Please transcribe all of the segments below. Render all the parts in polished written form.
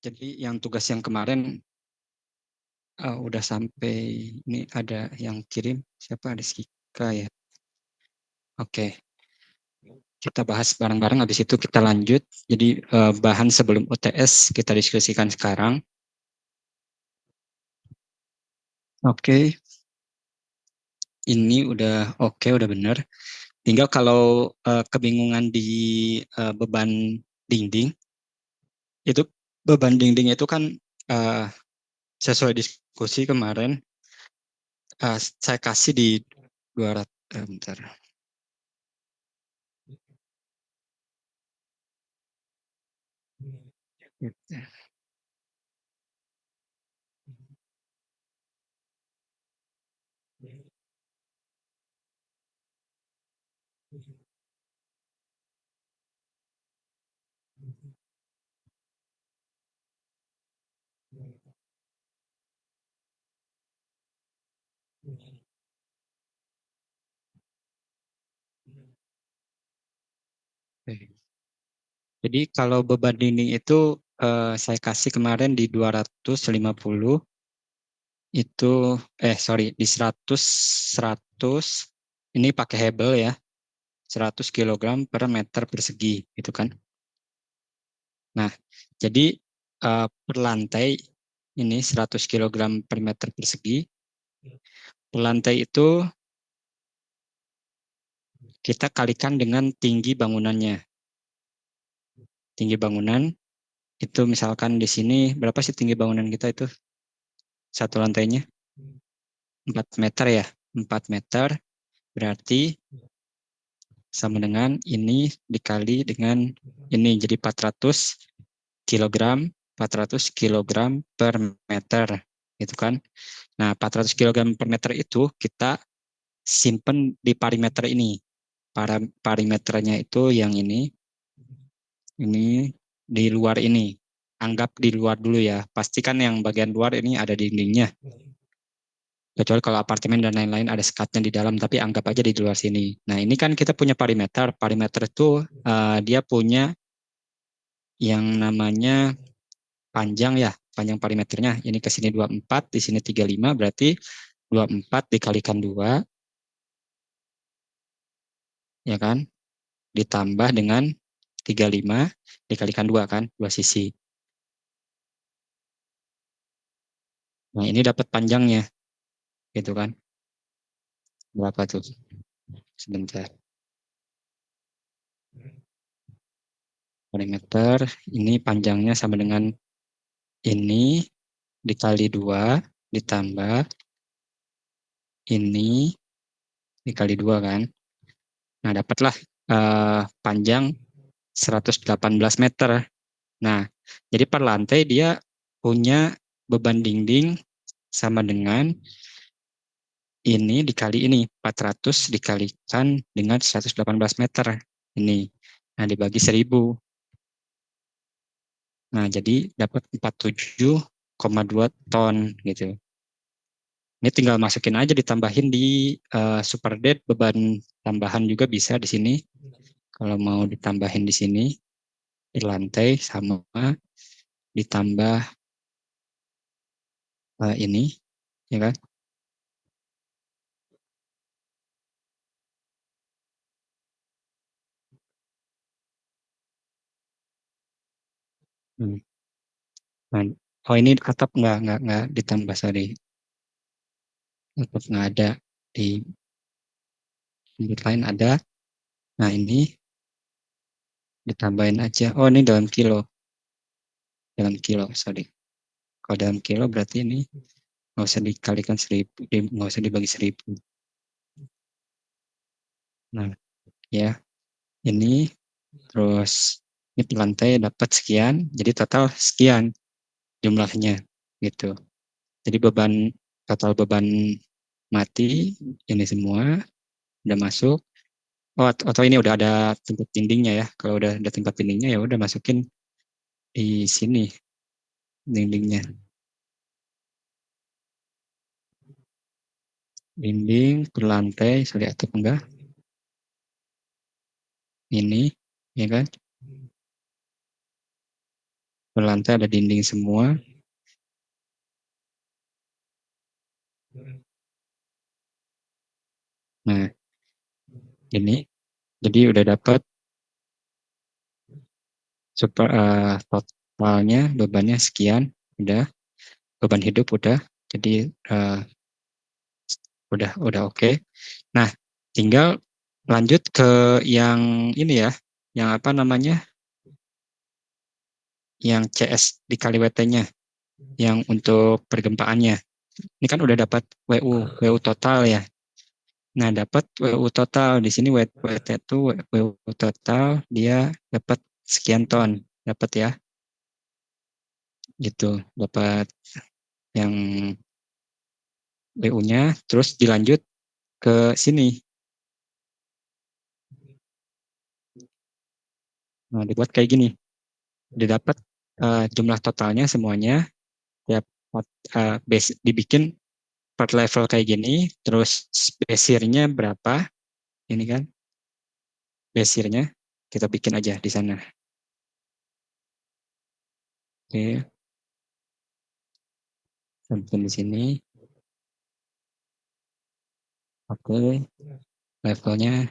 Jadi yang tugas yang kemarin udah sampai, ini ada yang kirim, siapa, ada Skika ya. Oke, kita bahas bareng-bareng, habis itu kita lanjut. Jadi bahan sebelum UTS kita diskusikan sekarang. Oke, ini udah oke, udah benar. Tinggal kalau kebingungan di beban dinding, itu beban dinding itu kan uh, sesuai diskusi kemarin, saya kasih di 200, bentar. Jadi kalau beban dinding itu saya kasih kemarin di 250, itu sorry, di 100 100 ini pakai hebel ya, 100 kilogram per meter persegi gitu kan. Nah, jadi per lantai ini 100 kilogram per meter persegi. Per lantai itu kita kalikan dengan tinggi bangunannya. Tinggi bangunan itu misalkan di sini berapa sih tinggi bangunan kita itu? Satu lantainya 4 meter ya. 4 meter berarti sama dengan ini dikali dengan ini, jadi 400 kilogram, 400 kilogram per meter gitu kan. Nah, 400 kilogram per meter itu kita simpen di parameter ini. Parameternya itu yang ini di luar ini. Anggap di luar dulu ya. Pastikan yang bagian luar ini ada dindingnya. Kecuali kalau apartemen dan lain-lain ada sekatnya di dalam, tapi anggap aja di luar sini. Nah, ini kan kita punya parameter. Parameter itu dia punya yang namanya panjang ya, panjang parameternya. Ini ke sini 24, di sini 35, berarti 24 dikalikan 2, ya kan? Ditambah dengan 35 dikalikan 2 kan, dua sisi. Nah, ini dapat panjangnya, gitu kan? Berapa tuh? Sebentar. Parameter, ini panjangnya sama dengan ini dikali 2 ditambah ini dikali 2 kan. Nah, dapatlah panjang 118 meter. Nah, jadi per lantai dia punya beban dinding sama dengan ini dikali ini, 400 dikalikan dengan 118 meter. Ini. Nah, dibagi 1000. Nah, jadi dapat 47,2 ton gitu. Ini tinggal masukin aja, ditambahin di super dead, beban tambahan juga bisa di sini. Kalau mau ditambahin di sini, di lantai sama ditambah ini, ya kan? Hmm. Nah, oh ini atap nggak ditambah, sorry. Atap nggak ada, di sudut lain ada. Nah, ini ditambahin aja. Oh, ini dalam kilo, sorry. Kalau dalam kilo berarti ini nggak usah dikalikan 1000, nggak usah dibagi 1000. Nah, ya ini terus ini lantai dapat sekian, jadi total sekian jumlahnya gitu. Jadi total beban mati ini semua udah masuk. Oh, atau ini udah ada tempat dindingnya ya. Kalau udah ada tempat dindingnya ya udah masukin di sini dindingnya. Dinding per lantai, sorry atau enggak? Ini, ya kan? berlantai ada dinding semua. Nah, ini jadi udah dapat super totalnya bebannya sekian, udah beban hidup udah, jadi udah oke. Okay. Nah, tinggal lanjut ke yang ini ya, yang apa namanya, yang CS dikali WT-nya, yang untuk pergempaannya. Ini kan udah dapat WU total ya. Nah, dapat WU total di sini WT itu WU total dia dapat sekian ton, dapat ya, gitu, dapat yang WU-nya, terus dilanjut ke sini. Nah, dibuat kayak gini, didapat jumlah totalnya semuanya, ya dibikin part level kayak gini, terus basirnya berapa, ini kan basirnya kita bikin aja di sana. Oke, sampai di sini. Oke, levelnya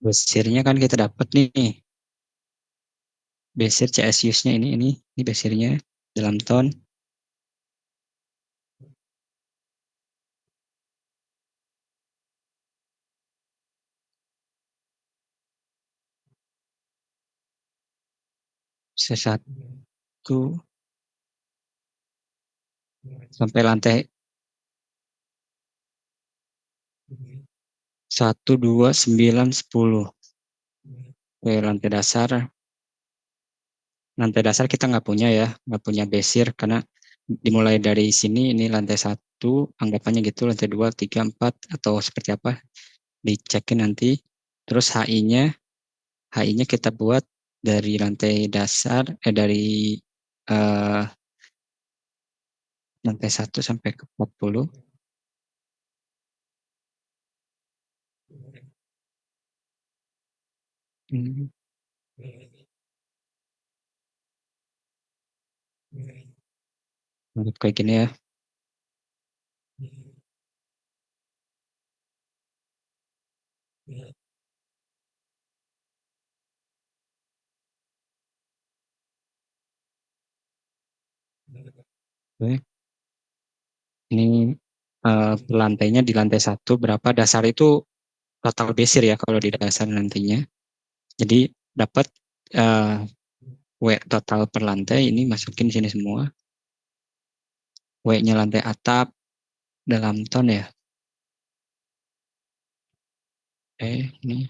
basirnya kan kita dapat nih, basir CSUS-nya ini basirnya dalam ton. C1 sampai lantai 1, 2, 9, 10. Oke, lantai dasar kita nggak punya ya, nggak punya basir karena dimulai dari sini, ini lantai 1, anggapannya gitu, lantai 2, 3, 4 atau seperti apa, dicekin nanti. Terus HI-nya kita buat dari lantai dasar, dari uh, lantai 1 sampai ke 40. Hmm. Kayak gini ya. Oke. Ini lantainya di lantai 1 berapa, dasar itu total basir ya kalau di dasar nantinya. Jadi dapat uh, W total per lantai, ini masukin sini semua. W-nya lantai atap dalam ton ya. Ini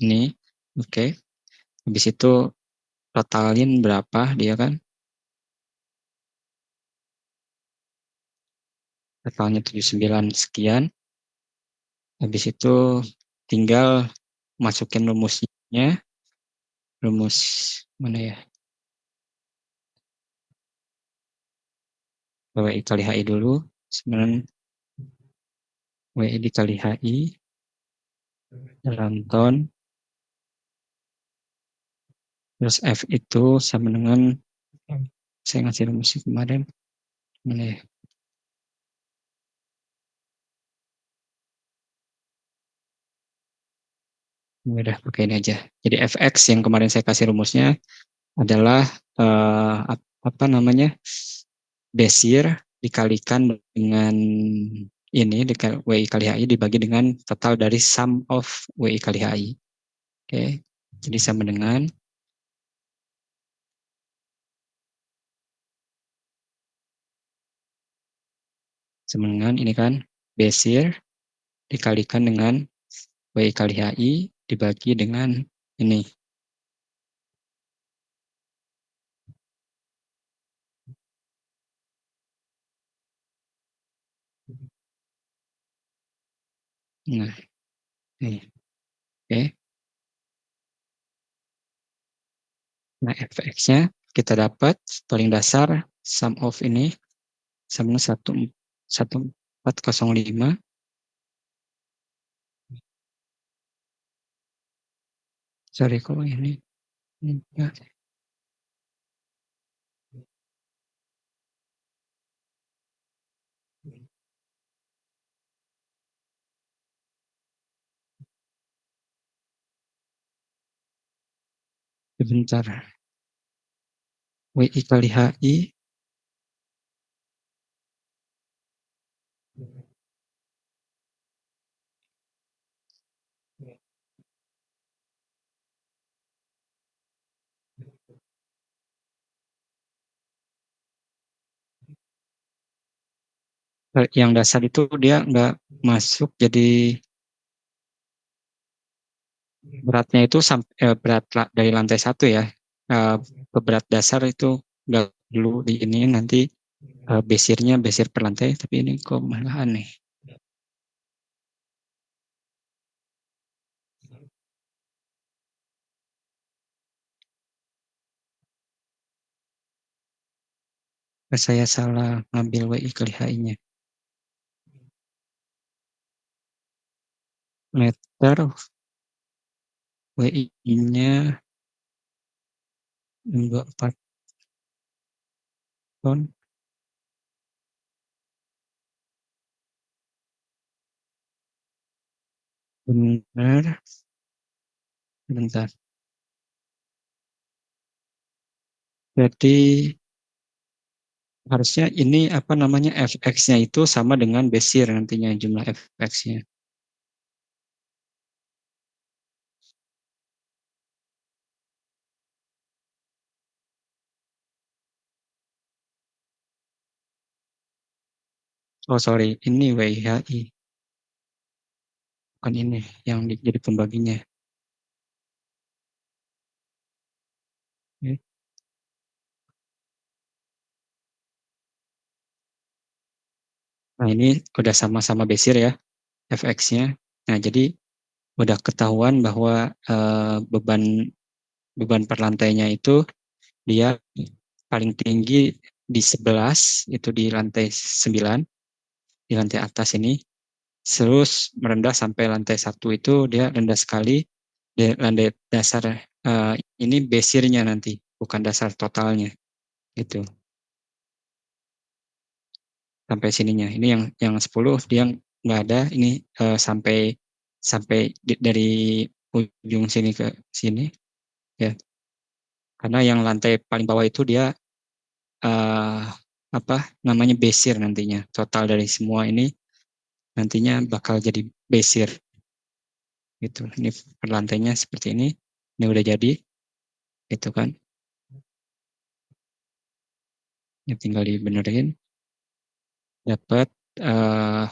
ini oke. Okay. Habis itu totalin berapa dia kan? Totalnya 79 sekian. Habis itu tinggal masukin rumusnya. Rumus mana ya? WI kali HI dulu. Sebenarnya WI dikali HI dalam ton. Terus F itu sama dengan, saya ngasih rumusnya kemarin. Mana ya? Udah pakai ini aja. Jadi Fx yang kemarin saya kasih rumusnya adalah apa namanya, basir dikalikan dengan ini WI kali HI dibagi dengan total dari sum of WI kali HI. Oke, jadi sama dengan ini kan basir dikalikan dengan WI kali HI dibagi dengan ini. Nah, ini. Oke. Nah, Fx-nya kita dapat paling dasar sum of ini sama 1405. Sorry kalau ini enggak. Sebentar. WI kali HI yang dasar itu dia nggak masuk, jadi beratnya itu berat dari lantai satu ya. Eh, Berat dasar itu nggak dulu di ini nanti basirnya basir per lantai, tapi ini kok malah aneh. Saya salah ngambil WI kali HI-nya. Meter WI-nya 24 ton. Benar, bentar. Jadi harusnya ini apa namanya fx-nya itu sama dengan basir nantinya jumlah fx-nya. Oh sorry, ini WIHI, bukan ini yang jadi pembaginya. Oke. Nah ini udah sama-sama basir ya fx-nya. Nah jadi udah ketahuan bahwa beban beban per lantainya itu dia paling tinggi di 11, itu di lantai 9, di lantai atas ini. Terus merendah sampai lantai satu itu dia rendah sekali. Di lantai dasar ini basirnya nanti, bukan dasar totalnya gitu. Sampai sininya. Ini yang 10 dia nggak ada. Ini sampai sampai dari ujung sini ke sini ya. Karena yang lantai paling bawah itu dia eh, apa namanya basir nantinya. Total dari semua ini nantinya bakal jadi basir gitu. Ini per lantainya seperti ini. Ini udah jadi gitu kan. Ya tinggal dibenerin, dapat eh,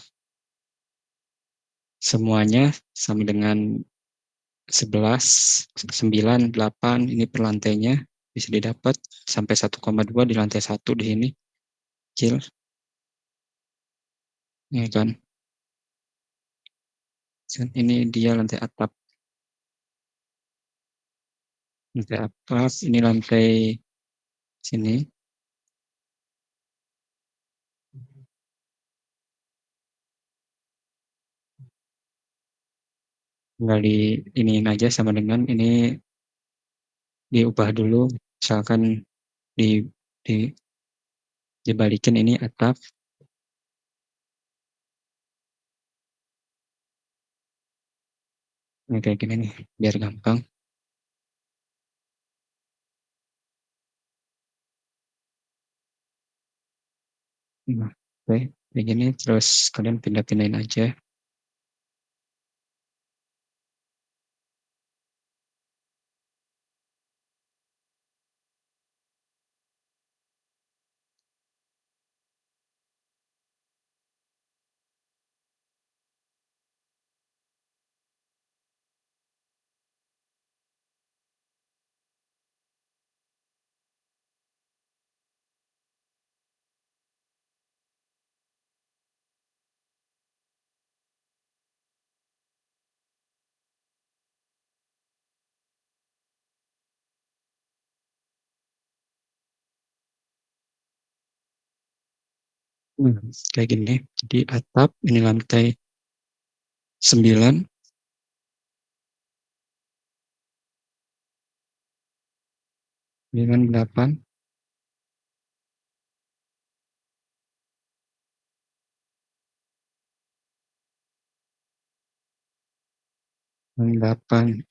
semuanya sama dengan 11, 9, 8 ini per lantainya bisa didapat sampai 1,2 di lantai satu di sini kecil ya kan. Ini dia lantai atap ini lantai sini tinggal di ini aja sama dengan ini diubah dulu, misalkan di, di dibalikin ini atap. Ini kayak gini nih biar gampang. Nah, oke kayak gini terus kalian pindah-pindahin aja. Kayak gini. Jadi atap, ini lantai 9, 9, 8, 8.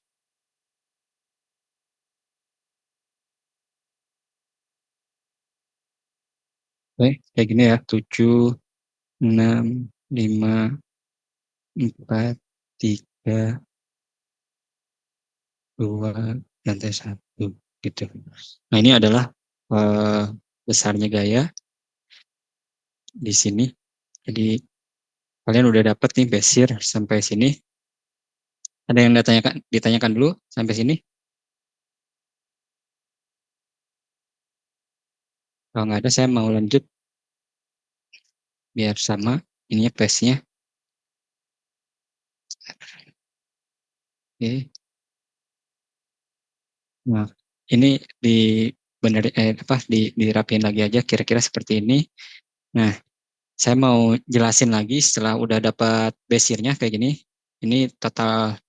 Oke, kayak gini ya. 7, 6, 5, 4, 3, 2, lantai 1. Gitu. Nah, ini adalah eh, besarnya gaya di sini. Jadi kalian udah dapet nih basir sampai sini. Ada yang ditanyakan dulu sampai sini? Kalau nggak ada, saya mau lanjut biar sama ininya pace-nya. Oke. Nah, ini di bener dirapiin lagi aja kira-kira seperti ini. Nah, saya mau jelasin lagi setelah udah dapat basirnya kayak gini. Ini total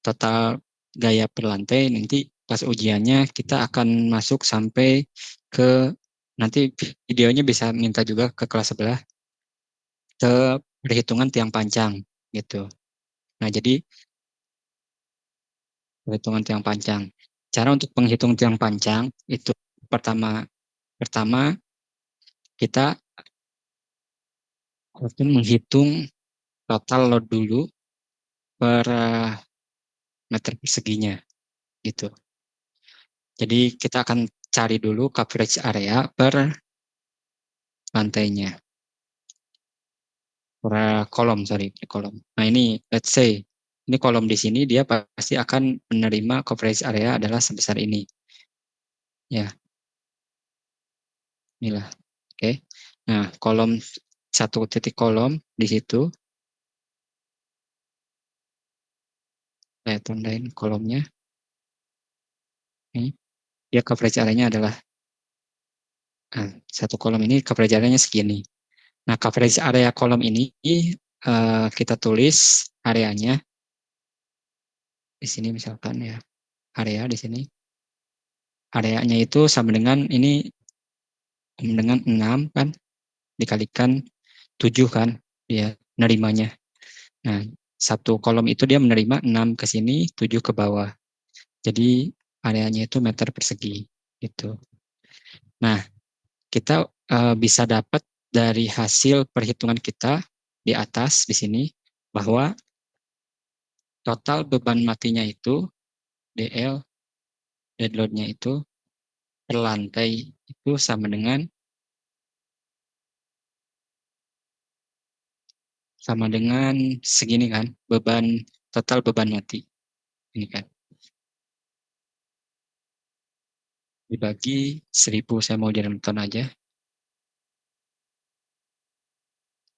total gaya per lantai. Nanti pas ujiannya kita akan masuk sampai ke nanti videonya bisa minta juga ke kelas sebelah ke perhitungan tiang panjang gitu. Nah, jadi perhitungan tiang panjang. Cara untuk menghitung tiang panjang itu pertama pertama kita harus menghitung total load dulu per meter perseginya gitu. Jadi kita akan cari dulu coverage area per lantainya, per kolom, sorry, per kolom. Nah, ini let's say ini kolom di sini dia pasti akan menerima coverage area adalah sebesar ini. Ya, inilah. Oke. Nah, kolom satu titik kolom di situ, saya tandain kolomnya. Ini dia coverage area-nya adalah satu kolom ini coverage area-nya segini. Nah, coverage area kolom ini kita tulis areanya di sini misalkan ya, area di sini. Areanya itu sama dengan ini dengan 6 kan dikalikan 7 kan dia menerimanya. Nah, satu kolom itu dia menerima 6 ke sini, 7 ke bawah. Jadi areanya itu meter persegi gitu. Nah, kita bisa dapat dari hasil perhitungan kita di atas di sini bahwa total beban matinya itu DL, dead load-nya itu per lantai itu sama dengan segini kan, total beban mati ini kan dibagi 1000, saya mau jadi ton aja.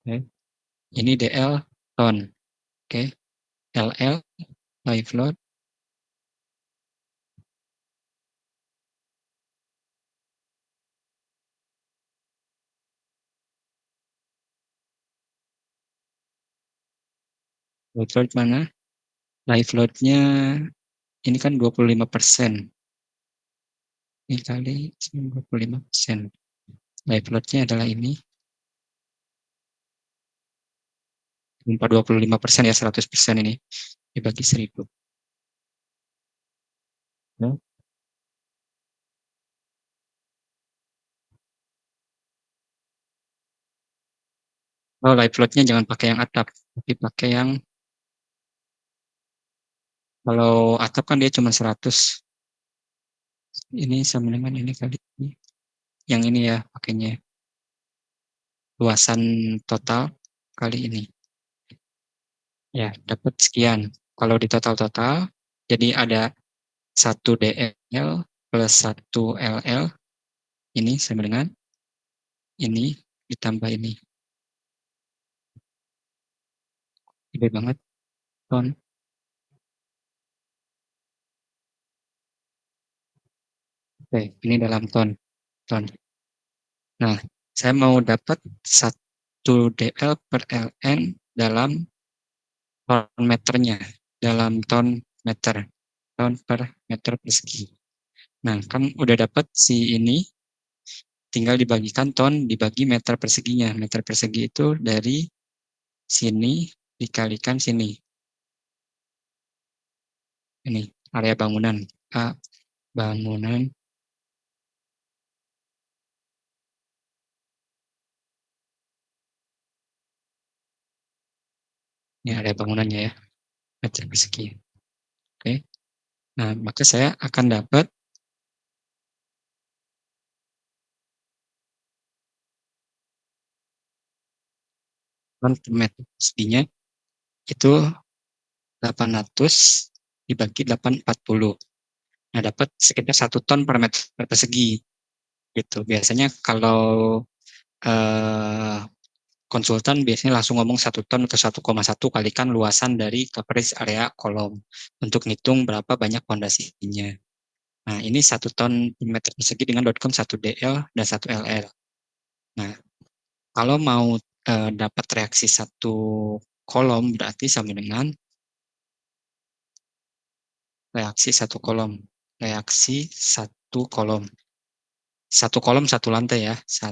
Oke. Ini DL ton. Oke. LL live load, load mana? Live load-nya ini kan 25%. Ini kali 25%. Live load-nya adalah ini. 25% ya, 100% ini dibagi 1000. Ya. Oh, live load-nya jangan pakai yang atap, tapi pakai yang kalau atap kan dia cuma 100. Ini sama dengan ini kali ini. Yang ini ya pakainya. Luasan total kali ini. Ya, dapat sekian. Kalau di total-total, jadi ada 1 DL plus 1 LL, ini sama dengan ini ditambah ini. Gede banget, ton. Oke, ini dalam ton. Ton. Nah, saya mau dapat 1 dl per ln dalam ton meternya, dalam ton meter, ton per meter persegi. Nah, kan udah dapat si ini, tinggal dibagikan ton dibagi meter perseginya. Meter persegi itu dari sini dikalikan sini. Ini area bangunan. A, bangunan. Ini area bangunannya ya, meter persegi. Oke. Nah, maka saya akan dapat ton per meter perseginya itu 800 dibagi 840. Nah, dapat sekitar 1 ton per meter persegi. Gitu. Biasanya kalau konsultan biasanya langsung ngomong 1 ton ke 1,1 kalikan luasan dari coverage area kolom untuk ngitung berapa banyak fondasinya. Nah, ini 1 ton per meter persegi dengan dot com 1 DL dan 1 LL. Nah, kalau mau dapat reaksi 1 kolom berarti sama dengan reaksi 1 kolom. Reaksi 1 kolom. 1 kolom 1 lantai ya. 1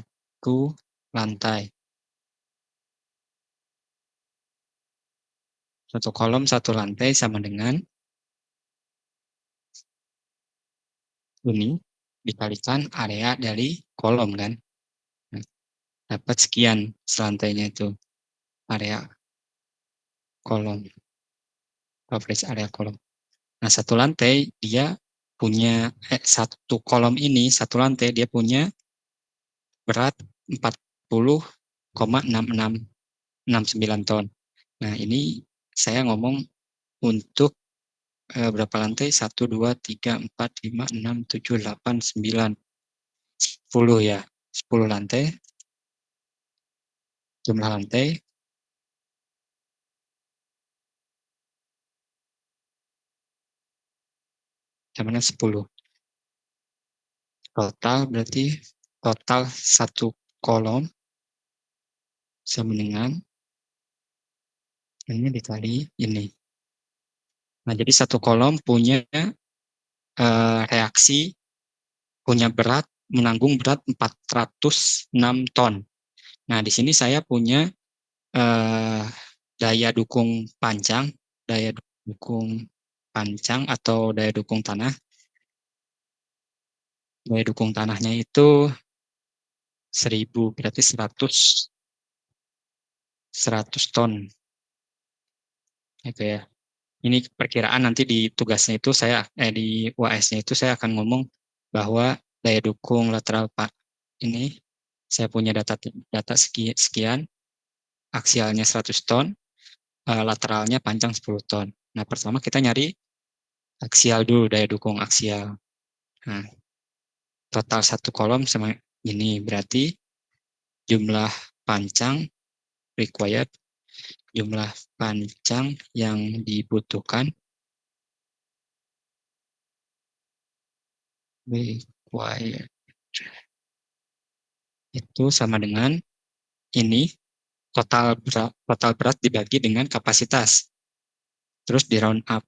lantai. 1 kolom 1 lantai sama dengan ini dikalikan area dari kolom kan. Nah, dapat sekian selantainya itu area kolom, coverage area kolom. Nah, 1 lantai dia punya 1 kolom ini, 1 lantai dia punya berat 40,6669 ton. Nah, ini saya ngomong untuk berapa lantai? 1, 2, 3, 4, 5, 6, 7, 8, 9, 10 ya. 10 lantai. Jumlah lantai sama dengan 10. Total berarti total 1 kolom sama dengan ini dikali ini. Nah, jadi 1 kolom punya reaksi, punya berat, menanggung berat 406 ton. Nah, di sini saya punya daya dukung pancang, daya dukung pancang atau daya dukung tanah. Daya dukung tanahnya itu 1000, berarti 100 ton. Itu ya. Ini perkiraan nanti di tugasnya itu di UAS-nya itu saya akan ngomong bahwa daya dukung lateral Pak ini saya punya data sekian, aksialnya 100 ton, lateralnya panjang 10 ton. Nah, pertama kita nyari aksial dulu, daya dukung aksial. Nah, total 1 kolom sama ini berarti jumlah panjang required, jumlah panjang yang dibutuhkan required itu sama dengan ini total berat dibagi dengan kapasitas. Terus di round up.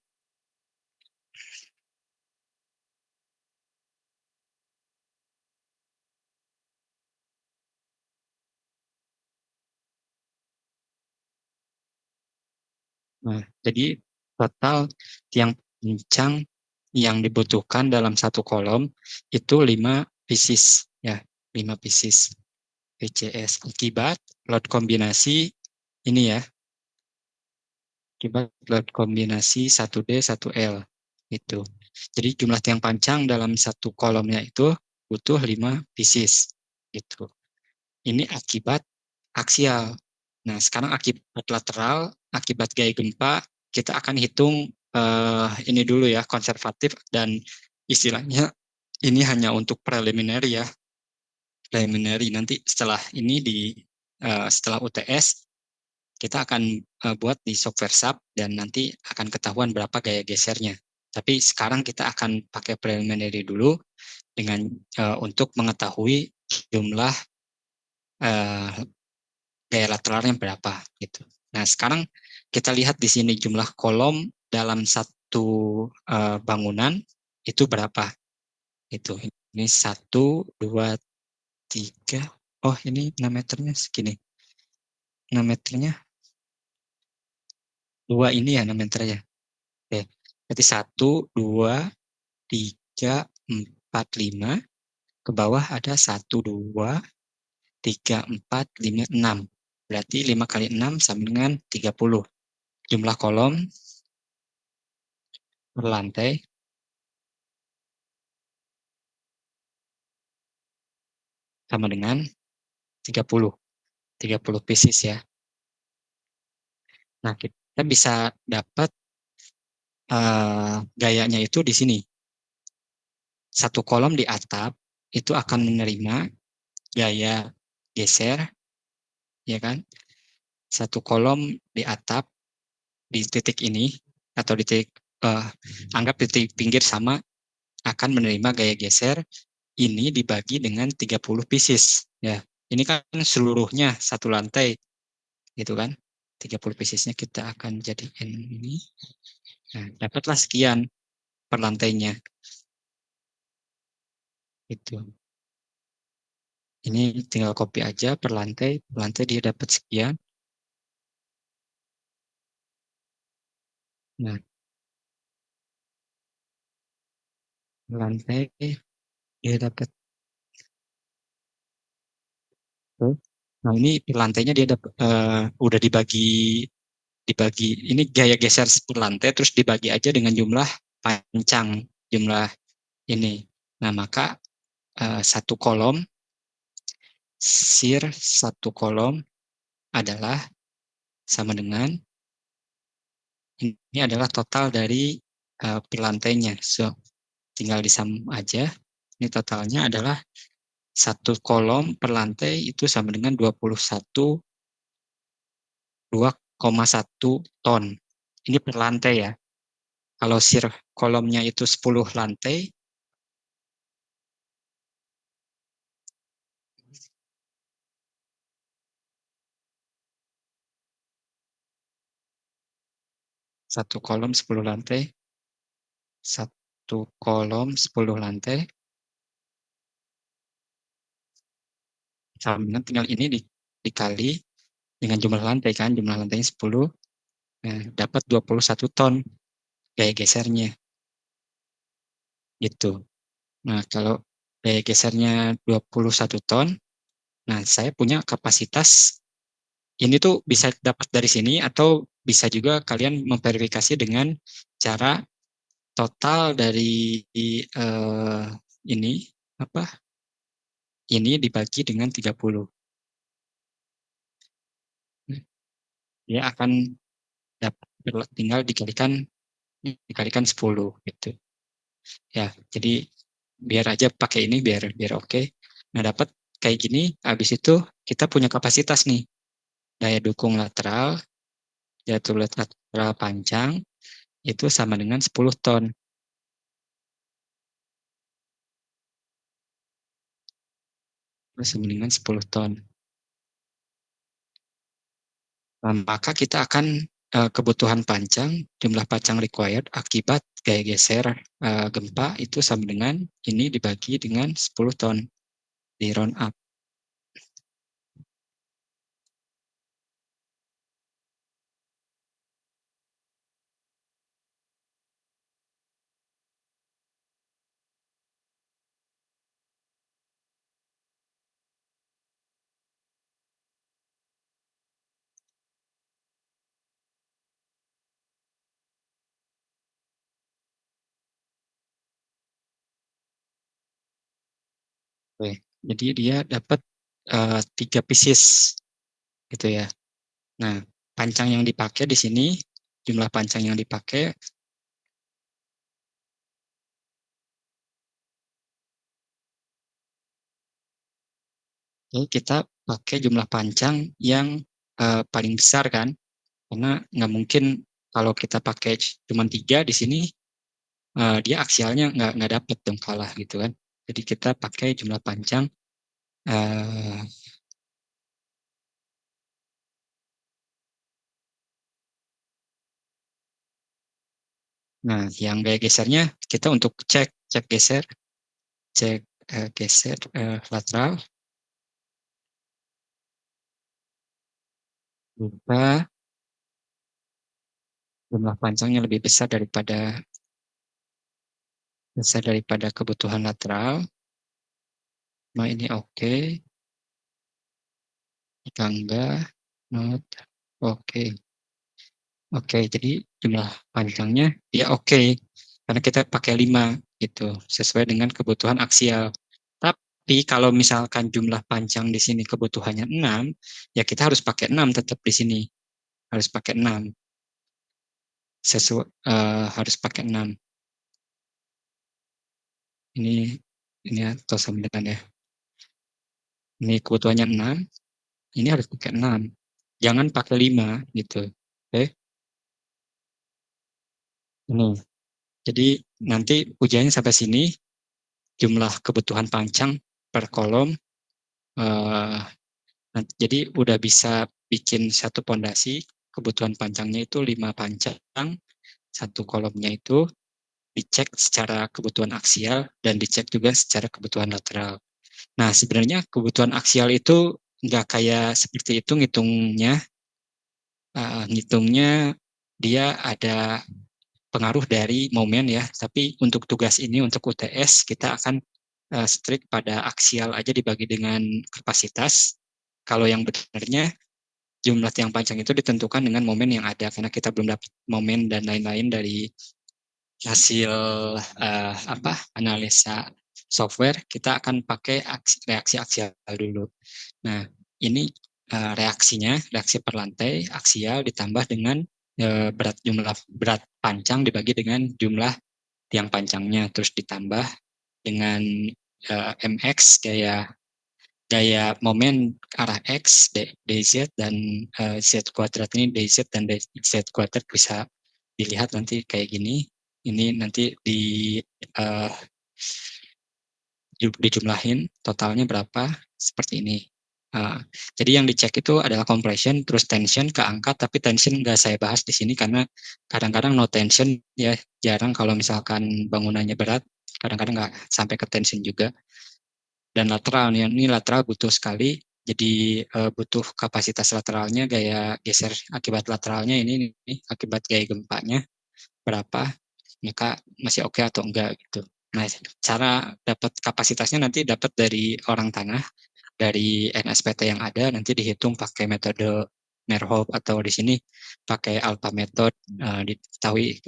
Nah, jadi total tiang pincang yang dibutuhkan dalam 1 kolom itu 5 pieces ya, 5 pieces PCS akibat load kombinasi ini ya. Akibat load kombinasi 1D 1L itu. Jadi jumlah tiang panjang dalam 1 kolomnya itu butuh 5 pieces gitu. Ini akibat aksial. Nah, sekarang akibat lateral, akibat gaya gempa, kita akan hitung ini dulu ya, konservatif dan istilahnya ini hanya untuk preliminary ya. Preliminary nanti setelah ini setelah UTS kita akan buat di software SAP dan nanti akan ketahuan berapa gaya gesernya. Tapi sekarang kita akan pakai preliminary dulu dengan untuk mengetahui jumlah gaya lateralnya berapa gitu. Nah, sekarang kita lihat di sini jumlah kolom dalam satu bangunan itu berapa. Itu ini 1, 2, 3. Oh, ini 6 meternya segini. 6 meternya 2 ini ya 6 meter ya. Oke. Berarti 1, 2, 3, 4, 5. Ke bawah ada 1, 2, 3, 4, 5, 6. Berarti 5 kali 6 sama dengan 30. Jumlah kolom per lantai sama dengan 30. 30 pieces ya. Nah, kita bisa dapat gayanya itu di sini. Satu kolom di atap itu akan menerima gaya geser, ya kan? Satu kolom di atap di titik ini atau di titik anggap di titik pinggir sama akan menerima gaya geser ini dibagi dengan 30 pieces ya. Ini kan seluruhnya satu lantai gitu kan. 30 piecesnya kita akan jadikan ini. Nah, dapatlah sekian per lantainya. Itu. Ini tinggal copy aja per lantai. Per lantai dia dapat sekian. Nah, per lantai dia dapat. Nah, ini per lantainya dia dapat udah dibagi ini gaya geser per lantai terus dibagi aja dengan jumlah pancang, jumlah ini. Nah, maka satu kolom satu kolom adalah sama dengan ini adalah total dari pelantainya. So, tinggal disam aja. Ini totalnya adalah satu kolom per lantai itu sama dengan 2,1 ton. Ini per lantai ya. Kalau kolomnya itu 10 lantai, satu kolom 10 lantai, satu kolom 10 lantai, sama dengan tinggal ini dikali dengan jumlah lantai kan, jumlah lantainya 10, nah, dapat 21 ton gaya gesernya gitu. Nah, kalau gaya gesernya 21 ton, nah saya punya kapasitas ini tuh bisa dapat dari sini atau bisa juga kalian memverifikasi dengan cara total dari ini apa? Ini dibagi dengan 30. Dia akan dapat tinggal dikalikan 10 gitu. Ya, jadi biar aja pakai ini biar biar oke. Nah, dapat kayak gini, habis itu kita punya kapasitas nih. Daya dukung lateral, daya turun lateral panjang itu sama dengan 10 ton. Sama dengan 10 ton. Nah, maka kita akan kebutuhan panjang, jumlah panjang required akibat gaya geser gempa itu sama dengan ini dibagi dengan 10 ton di round up. Oke. Jadi dia dapat 3 pieces gitu ya. Nah, pancang yang dipakai di sini, jumlah pancang yang dipakai kita pakai jumlah pancang yang paling besar kan, karena nggak mungkin kalau kita pakai cuma 3 di sini, dia aksialnya nggak dapet dong kalah gitu kan. Jadi kita pakai jumlah pancang Nah, yang gaya gesernya kita untuk cek geser, cek geser lateral, lupa jumlah panjangnya lebih besar daripada kebutuhan lateral. Nah, ini oke, enggak, not oke. Oke, jadi jumlah panjangnya ya oke, karena kita pakai 5 gitu, sesuai dengan kebutuhan aksial. Tapi kalau misalkan jumlah panjang di sini kebutuhannya 6, ya kita harus pakai 6 tetap di sini. Harus pakai 6. Harus pakai 6. Ini atau sama dengan ya. Ini kebutuhannya 6, ini harus pakai 6. Jangan pakai 5 gitu. Oke. Ini. Jadi nanti ujiannya sampai sini, jumlah kebutuhan panjang per kolom. Jadi udah bisa bikin satu pondasi, kebutuhan panjangnya itu 5 panjang, satu kolomnya itu dicek secara kebutuhan aksial dan dicek juga secara kebutuhan lateral. Nah, sebenarnya kebutuhan aksial itu nggak kayak seperti itu ngitungnya. Ngitungnya dia ada pengaruh dari momen ya, tapi untuk tugas ini, untuk UTS, kita akan strict pada aksial aja dibagi dengan kapasitas. Kalau yang benarnya jumlah tiang panjang itu ditentukan dengan momen yang ada, karena kita belum dapat momen dan lain-lain dari hasil analisa software. Kita akan pakai reaksi aksial dulu. Nah, ini reaksi per lantai aksial ditambah dengan jumlah berat panjang dibagi dengan jumlah tiang panjangnya, terus ditambah dengan mx gaya momen arah X, DZ, dan Z kuadrat. Ini DZ dan Z kuadrat bisa dilihat nanti kayak gini. Ini nanti uh, dijumlahin totalnya berapa, seperti ini. Jadi yang dicek itu adalah compression, terus tension keangkat, tapi tension nggak saya bahas di sini karena kadang-kadang no tension ya, jarang kalau misalkan bangunannya berat, kadang-kadang nggak sampai ke tension juga. Dan lateral, ini lateral butuh sekali, jadi butuh kapasitas lateralnya, gaya geser akibat lateralnya ini akibat gaya gempanya berapa, maka masih oke atau enggak gitu. Nah, cara dapat kapasitasnya nanti dapat dari orang tanah, dari NSPT yang ada, nanti dihitung pakai metode Merhof, atau di sini pakai alpha method, diketahui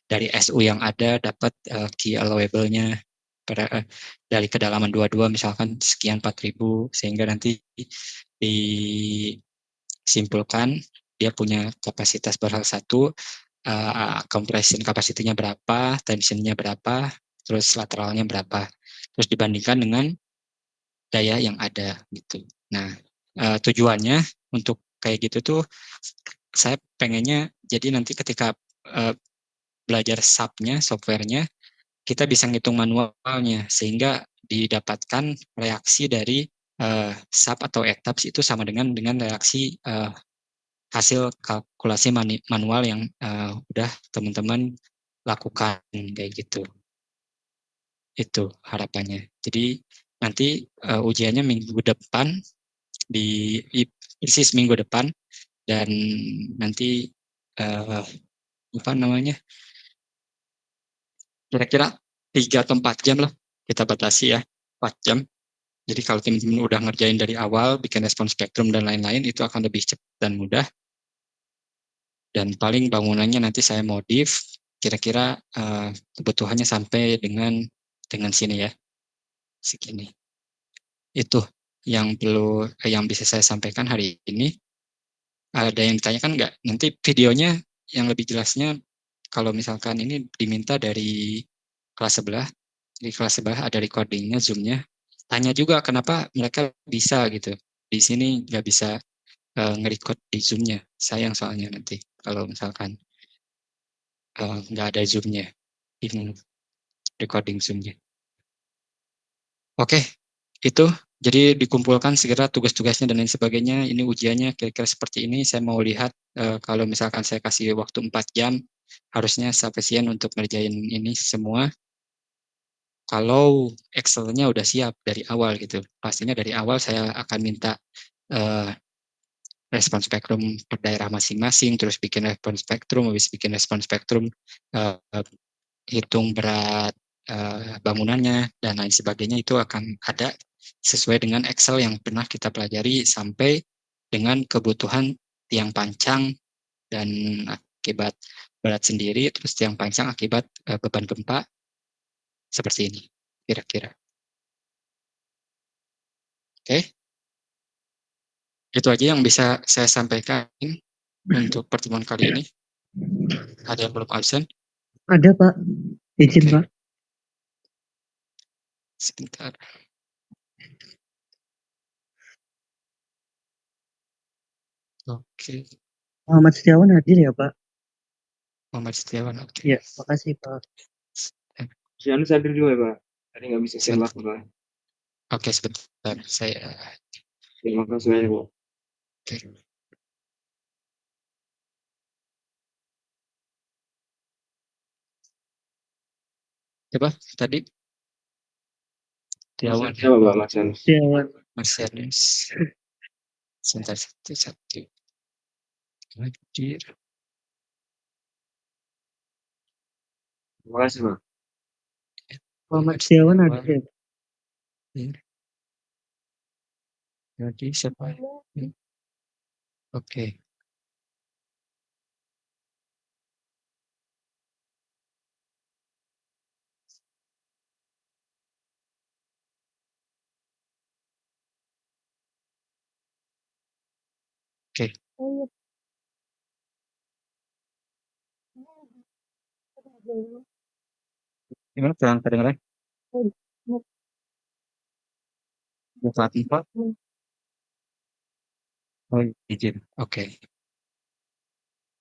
dari SU yang ada dapat key allowable-nya dari kedalaman 22 misalkan sekian 4.000, sehingga nanti disimpulkan dia punya kapasitas berhal satu, compression capacity-nya berapa, tension-nya berapa, terus lateralnya berapa, terus dibandingkan dengan daya yang ada gitu. Nah, tujuannya untuk kayak gitu tuh, saya pengennya jadi nanti ketika belajar SAP-nya, software-nya, kita bisa ngitung manualnya, sehingga didapatkan reaksi dari SAP atau ETAPS itu sama dengan reaksi hasil kalkulasi manual yang udah teman-teman lakukan kayak gitu. Itu harapannya. Jadi nanti ujiannya minggu depan, di persis minggu depan, dan nanti apa namanya, kira-kira 3 atau 4 jam lah kita batasi ya, 4 jam. Jadi kalau teman-teman udah ngerjain dari awal, bikin respon spektrum dan lain-lain, itu akan lebih cepat dan mudah. Dan paling bangunannya nanti saya modif, kira-kira kebutuhannya sampai dengan sini ya, segini. Itu yang bisa saya sampaikan hari ini. Ada yang ditanyakan nggak? Nanti videonya yang lebih jelasnya, kalau misalkan ini diminta dari kelas sebelah, di kelas sebelah ada recordingnya, zoomnya. Tanya juga kenapa mereka bisa gitu. Di sini nggak bisa nge-record di zoomnya. Sayang soalnya nanti kalau misalkan nggak ada zoomnya, ini recording zoomnya. Oke, itu jadi dikumpulkan segera tugas-tugasnya dan lain sebagainya. Ini ujiannya kira-kira seperti ini. Saya mau lihat kalau misalkan saya kasih waktu 4 jam, harusnya sufficient untuk ngerjain ini semua. Kalau Excel-nya udah siap dari awal gitu, pastinya dari awal saya akan minta respons spektrum per daerah masing-masing, terus bikin respons spektrum, habis bikin respons spektrum, hitung berat bangunannya dan lain sebagainya, itu akan ada sesuai dengan Excel yang pernah kita pelajari sampai dengan kebutuhan tiang pancang dan akibat berat sendiri, terus tiang pancang akibat beban gempa, seperti ini kira-kira. Oke, itu aja yang bisa saya sampaikan untuk pertemuan kali ini. Ada yang belum absen? Ada Pak, izin Oke. Pak. Sebentar. Oke, Muhammad Setiawan hadir ya Pak? Muhammad Setiawan. Oke. Iya, makasih Pak. Eh, Janus hadir juga ya Pak. Tadi nggak bisa Sebentar. tembak Pak. Oke, sebentar. Saya Terima kasih banyak Pak. oke. Siapa tadi? Setiawan. Siapa Pak Mas Janus? Setiawan. Mas Ernest. Sebentar satu. Hadir. Terima kasih Pak. Muhammad Setiawan hadir ya Pak? Jadi siapa? Oke. Oke. Gimana kurang kedengeran? Buka 4. Oh, izin. Oke.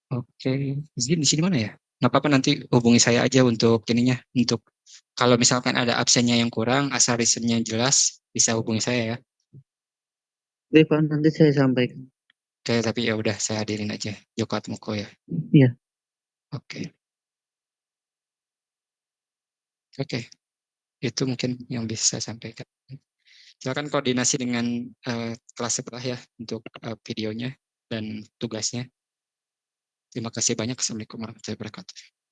Oke. Izin di sini mana ya? Nggak apa-apa, nanti hubungi saya aja untuk ininya. Untuk kalau misalkan ada absennya yang kurang, asal reasonnya jelas, bisa hubungi saya ya. Oke Pak, nanti saya sampaikan. Oke, tapi ya udah saya hadirin aja Joko Atmoko ya. Iya. Oke. Oke. Itu mungkin yang bisa saya sampaikan. Silakan koordinasi dengan kelas sebelah ya untuk videonya dan tugasnya. Terima kasih banyak. Assalamualaikum warahmatullahi wabarakatuh.